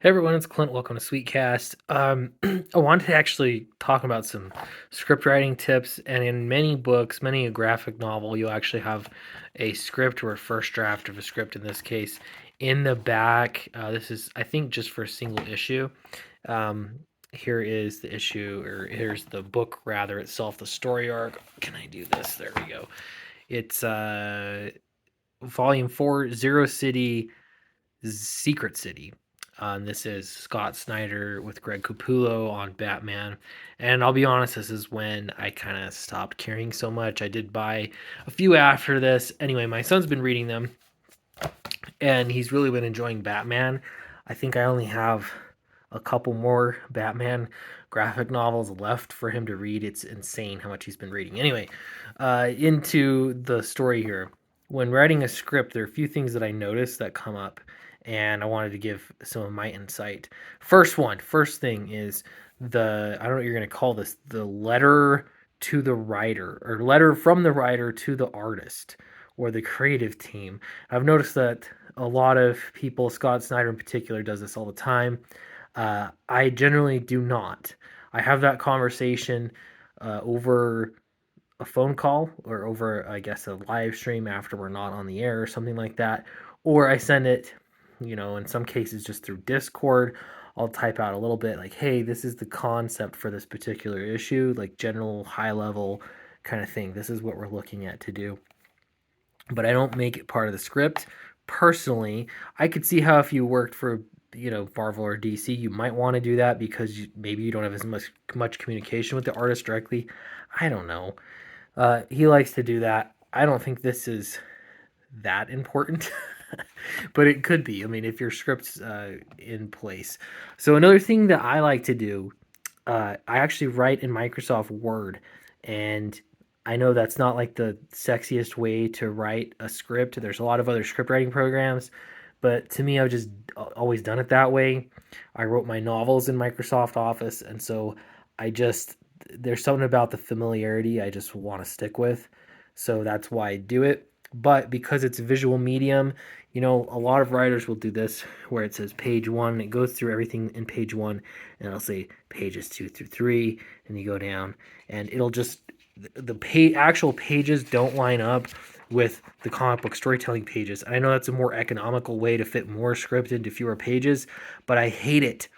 Hey everyone, it's Clint. Welcome to Sweetcast. I wanted to actually talk about some script writing tips. And in many books, many a graphic novel, you'll actually have a script or a first draft of a script in this case in the back. This is, I think, just for a single issue. Um, Here is the issue, or here's the book rather itself, the story arc. Can I do this? There we go. It's volume 4, Zero City, Secret City. This is Scott Snyder with Greg Capullo on Batman. And I'll be honest, this is when I kind of stopped caring so much. I did buy a few after this. Anyway, my son's been reading them and he's really been enjoying Batman. I think I only have a couple more Batman graphic novels left for him to read. It's insane how much he's been reading. Anyway, into the story here. When writing a script, there are a few things that I noticed that come up, and I wanted to give some of my insight. First thing is I don't know what you're going to call this, the letter to the writer, or letter from the writer to the artist or the creative team. I've noticed that a lot of people, Scott Snyder in particular, does this all the time. I generally do not. I have that conversation over a phone call or over, I guess, a live stream after we're not on the air or something like that. Or I send it, in some cases just through Discord. I'll type out a little bit like, hey, this is the concept for this particular issue, like general high level kind of thing. This is what we're looking at to do, but I don't make it part of the script. Personally, I could see how if you worked for Marvel or DC, you might want to do that because maybe you don't have as much communication with the artist directly. I don't know. He likes to do that. I don't think this is that important, but it could be. I mean, if your script's in place. So another thing that I like to do, I actually write in Microsoft Word, and I know that's not like the sexiest way to write a script. There's a lot of other script writing programs, but to me, I've just always done it that way. I wrote my novels in Microsoft Office, and so I just there's something about the familiarity I just want to stick with. So that's why I do it. But because it's a visual medium, a lot of writers will do this where it says page one, it goes through everything in page one, and it'll say pages 2 through 3, and you go down, and it'll just actual pages don't line up with the comic book storytelling pages. I know that's a more economical way to fit more script into fewer pages, but I hate it.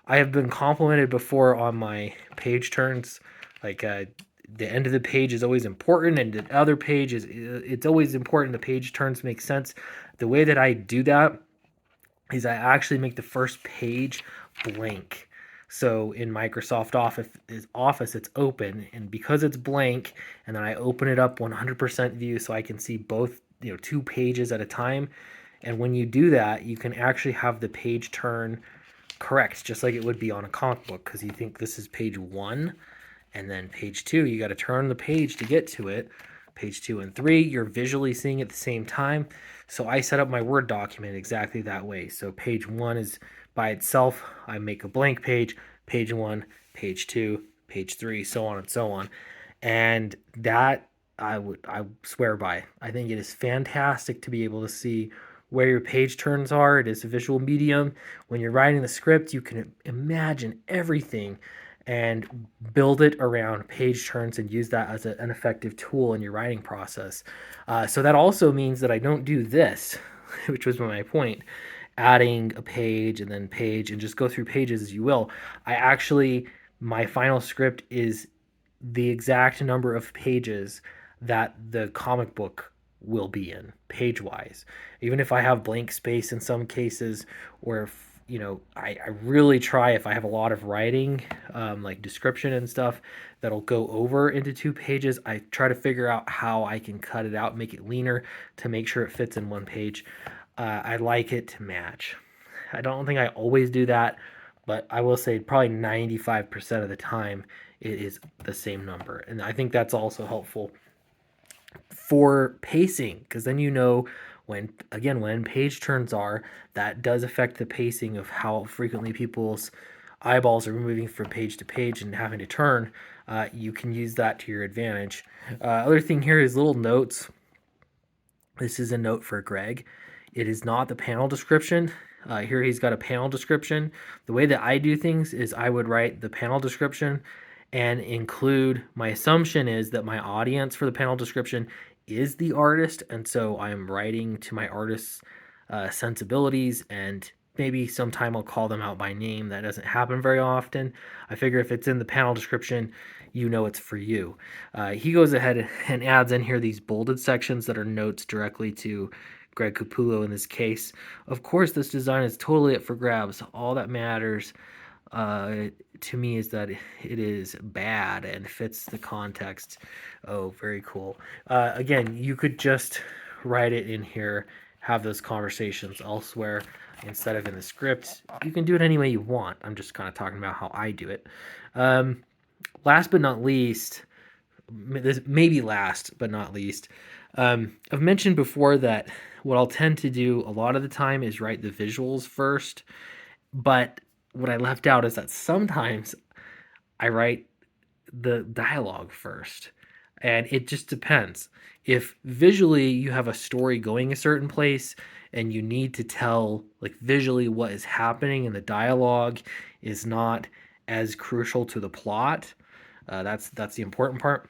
I have been complimented before on my page turns, like the end of the page is always important, and the other page is it's always important. The page turns make sense. The way that I do that is I actually make the first page blank. So in Microsoft Office, it's open, and because it's blank, and then I open it up 100% view so I can see both, two pages at a time. And when you do that, you can actually have the page turn correct, just like it would be on a comic book, because you think this is page one, and then page two, you got to turn the page to get to it. Page 2 and 3, you're visually seeing at the same time. So I set up my Word document exactly that way. So page 1 is by itself. I make a blank page, page 1, page 2, page 3, so on and so on. And that I swear by. I think it is fantastic to be able to see where your page turns are. It is a visual medium. When you're writing the script, you can imagine everything and build it around page turns and use that as an effective tool in your writing process. So that also means that I don't do this, which was my point, adding a page and then page and just go through pages as you will. My final script is the exact number of pages that the comic book will be in page wise. Even if I have blank space in some cases, or if I really try, if I have a lot of writing, like description and stuff, that'll go over into 2 pages. I try to figure out how I can cut it out, make it leaner to make sure it fits in one page. I like it to match. I don't think I always do that, but I will say probably 95% of the time it is the same number. And I think that's also helpful for pacing, because then when page turns are, that does affect the pacing of how frequently people's eyeballs are moving from page to page and having to turn. You can use that to your advantage. Other thing here is little notes. This is a note for Greg. It is not the panel description. Here he's got a panel description. The way that I do things is I would write the panel description and include, my assumption is that my audience for the panel description is the artist, and so I'm writing to my artist's sensibilities, and maybe sometime I'll call them out by name. That doesn't happen very often. I figure if it's in the panel description, you know it's for you. He goes ahead and adds in here these bolded sections that are notes directly to Greg Capullo in this case. Of course, this design is totally up for grabs. All that matters to me is that it is bad and fits the context. Oh, very cool. Again, you could just write it in here, have those conversations elsewhere instead of in the script. You can do it any way you want. I'm just kind of talking about how I do it. Last but not least, this maybe last but not least, I've mentioned before that what I'll tend to do a lot of the time is write the visuals first, but what I left out is that sometimes I write the dialogue first, and it just depends. If visually you have a story going a certain place and you need to tell like visually what is happening and the dialogue is not as crucial to the plot, that's the important part.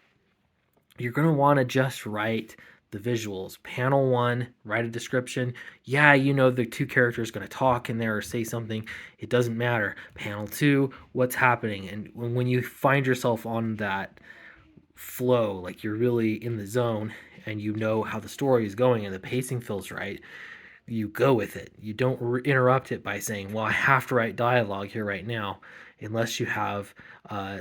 You're going to want to just write the visuals. Panel 1, write a description. Yeah, you know the two characters going to talk in there or say something. It doesn't matter. Panel 2, what's happening? And when you find yourself on that flow, like you're really in the zone and you know how the story is going and the pacing feels right, you go with it. You don't interrupt it by saying, well, I have to write dialogue here right now, unless you have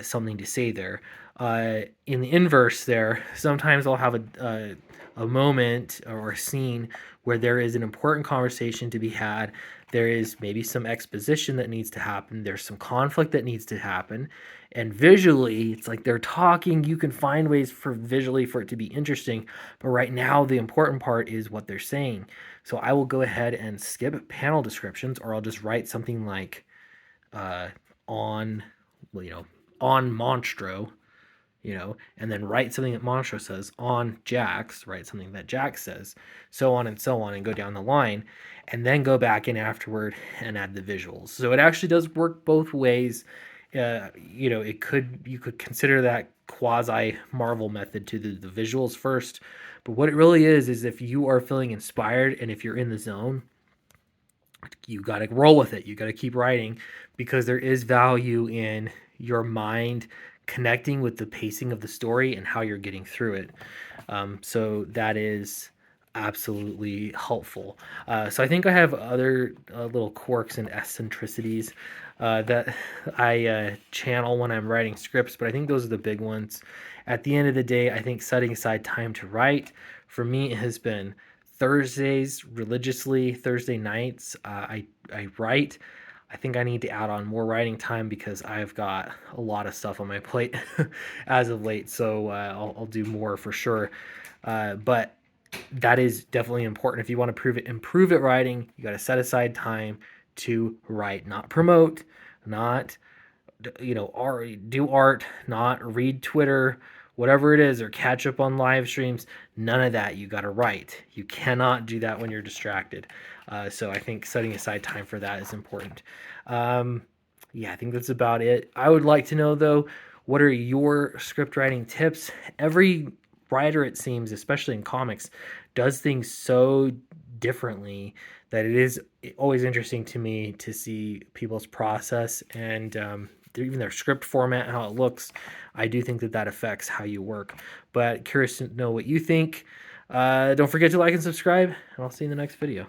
something to say there. In the inverse there, sometimes I'll have a moment or a scene where there is an important conversation to be had. There is maybe some exposition that needs to happen. There's some conflict that needs to happen. And visually, it's like they're talking. You can find ways for visually for it to be interesting. But right now, the important part is what they're saying. So I will go ahead and skip panel descriptions, or I'll just write something like on, well, on Monstro, and then write something that Monstro says, on Jax, write something that Jax says, so on, and go down the line, and then go back in afterward and add the visuals. So it actually does work both ways. You could consider that quasi Marvel method to the visuals first, but what it really is if you are feeling inspired and if you're in the zone, you got to roll with it. You got to keep writing, because there is value in your mind connecting with the pacing of the story and how you're getting through it. So that is absolutely helpful. So I think I have other little quirks and eccentricities that I channel when I'm writing scripts, but I think those are the big ones. At the end of the day, I think setting aside time to write, for me, it has been Thursdays religiously. Thursday nights, I write. I think I need to add on more writing time because I've got a lot of stuff on my plate as of late. So I'll do more for sure. But that is definitely important. If you want to improve at writing, you got to set aside time to write, not promote, not do art, not read Twitter, whatever it is, or catch up on live streams. None of that. You got to write. You cannot do that when you're distracted. So I think setting aside time for that is important. Yeah, I think that's about it. I would like to know, though, what are your script writing tips? Every writer, it seems, especially in comics, does things so differently that it is always interesting to me to see people's process and even their script format, how it looks. I do think that affects how you work. But curious to know what you think. Don't forget to like and subscribe, and I'll see you in the next video.